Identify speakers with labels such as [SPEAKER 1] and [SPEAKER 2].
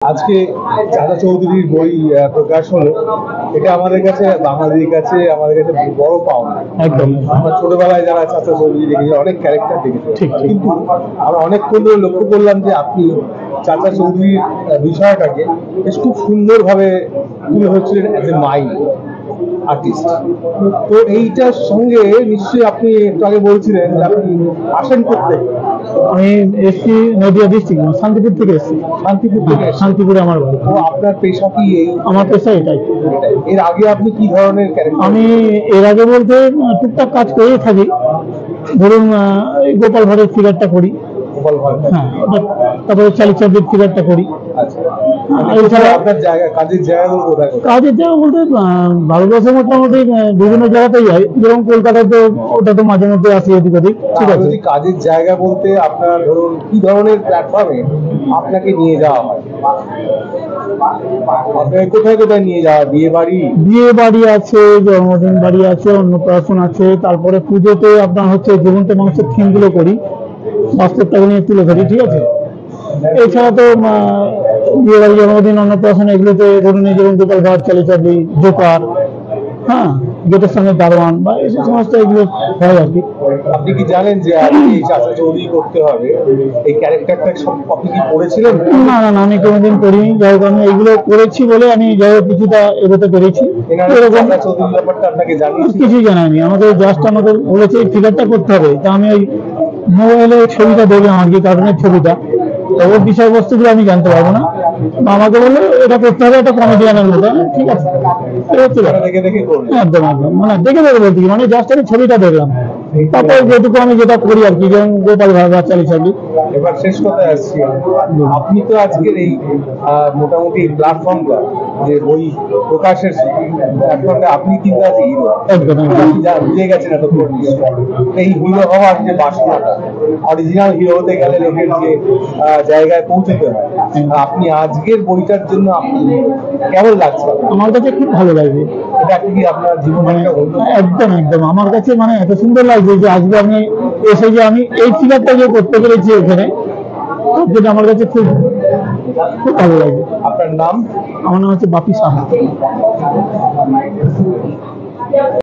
[SPEAKER 1] আজকে চাচা চৌধুরীর বই প্রকাশ হলো, এটা আমাদের কাছে বাঙালির কাছে আমাদের কাছে বড় পাওনা।
[SPEAKER 2] একদম
[SPEAKER 1] আমরা ছোটবেলায় যারা চাচা চৌধুরী দেখেছি, অনেক ক্যারেক্টার দেখেছি,
[SPEAKER 2] ঠিক।
[SPEAKER 1] কিন্তু আমরা অনেকক্ষণ ধরে লক্ষ্য করলাম যে আপনি চাচা চৌধুরীর বিষয়টাকে বেশ খুব সুন্দরভাবে তুলে ধরছিলেন অ্যাজ এ মাইন্ড আর্টিস্ট। তো এইটার সঙ্গে নিশ্চয়ই আপনি একটু আগে বলছিলেন যে আপনি আসেন করতে।
[SPEAKER 2] আমি এসছি নদিয়া ডিস্ট্রিক্ট, শান্তিপুর থেকে এসছি।
[SPEAKER 1] শান্তিপুর থেকে এসেছেন?
[SPEAKER 2] শান্তিপুরে আমার বাড়ি।
[SPEAKER 1] তো আপনার পেশা কি এই?
[SPEAKER 2] আমার পেশা এটাই।
[SPEAKER 1] এর আগে আপনি কি ধরনের ক্যারেক্টার?
[SPEAKER 2] আমি এর আগে বলতে টুকটাক কাজ করেই থাকি। ধরুন এই গোপাল ভাঁড়ের ফিগারটা করি,
[SPEAKER 1] গোপাল ভাঁড়।
[SPEAKER 2] হ্যাঁ, তারপরে চালি চাঁদের ফিগারটা করি।
[SPEAKER 1] আচ্ছা,
[SPEAKER 2] এছাড়া
[SPEAKER 1] আপনার জায়গা, কাজের জায়গাগুলো কোথায়?
[SPEAKER 2] কাজের জায়গা বলতে ভারতবর্ষে মোটামুটি বিভিন্ন জায়গাতেই হয়, যেমন কলকাতায় তো ওটা তো মাঝে মধ্যে আসি এদিক ওদিক। ঠিক আছে,
[SPEAKER 1] কাজের জায়গা বলতে আপনার ধরুন কি ধরনের প্ল্যাটফর্মে আপনাকে নিয়ে যাওয়া হয়? আপনাকে কোথায় কোথায় নিয়ে যাওয়া? বিয়ে বাড়ি আছে,
[SPEAKER 2] জন্মদিন বাড়ি আছে, অন্নপ্রাশন আছে, তারপরে পুজোতে আপনার হচ্ছে জীবন্ত মানুষের থিম গুলো করি, বাস্তবটাকে নিয়ে তুলে ধরি। ঠিক আছে, এছাড়া তো বিয়ে বাড়ি, জন্মদিন, অন্নপ্রাশন এগুলোতে ধরুন যেমন গোপাল ভাঁড়, চালি চাবি, জোকার, হ্যাঁ, গেটের সামনে দারোয়ান বা এসব সমস্ত এগুলো হয় আর কি।
[SPEAKER 1] আপনি কি জানেন যে আপনি চাচা চৌধুরী করতে হবে, এই ক্যারেক্টারটা সব আপনি কি পড়েছিলেন?
[SPEAKER 2] না না না, আমি কোনোদিন করিনি। যাই হোক, আমি এগুলো করেছি বলে আমি যাই হোক কিছুটা এগোতে পেরেছি। এরকম
[SPEAKER 1] চৌধুরী ব্যাপারটা আপনাকে
[SPEAKER 2] কিছুই জানায়নি আমাকে, জাস্ট আমাকে বলেছে এই ফিগারটা করতে হবে। তা আমি ওই মোবাইলে ছবিটা দেখলাম আর কি, কার্টুনের ছবিটা, ওর বিষয়বস্তুগুলো আমি জানতে পারবো না। আমাকে বললো এটা করতে হবে, এটা কমেডিয়ানের মতো। ঠিক আছে,
[SPEAKER 1] দেখে দেখে
[SPEAKER 2] একদম একদম মানে দেখে দেখে বলতে কি, মানে জাস্ট আমি ছবিটা দেখলাম, তারপরে যেটুকু আমি যেটা করি আর কি, যেমন গোপাল ভাঁড় বা চালি চাবি।
[SPEAKER 1] এবার শেষ কথায় আসছি, আপনি তো আজকের এই মোটামুটি প্ল্যাটফর্মটা যে বই প্রকাশের প্ল্যাটফর্মটা, আপনি কিন্তু আজ হিরো।
[SPEAKER 2] একদম
[SPEAKER 1] বুঝে গেছেন এতক্ষণ। এই হিরো হওয়ার যে বাসনাটা, অরিজিনাল হিরো হতে গেলে লোকের যে জায়গায় পৌঁছতে হয়, আপনি আজকের বইটার জন্য আপনি কেমন লাগছে?
[SPEAKER 2] আমার কাছে খুব ভালো লাগবে।
[SPEAKER 1] এটা কি আপনার জীবনে
[SPEAKER 2] একদম একদম আমার কাছে মানে এত সুন্দর লাগছে যে আজকে আমি এসে যে আমি এই ফিগারটা যে করতে পেরেছি এখানে, যেটা আমার কাছে খুব খুব ভালো লাগবে।
[SPEAKER 1] আপনার নাম?
[SPEAKER 2] আমার নাম হচ্ছে বাপি সাহা।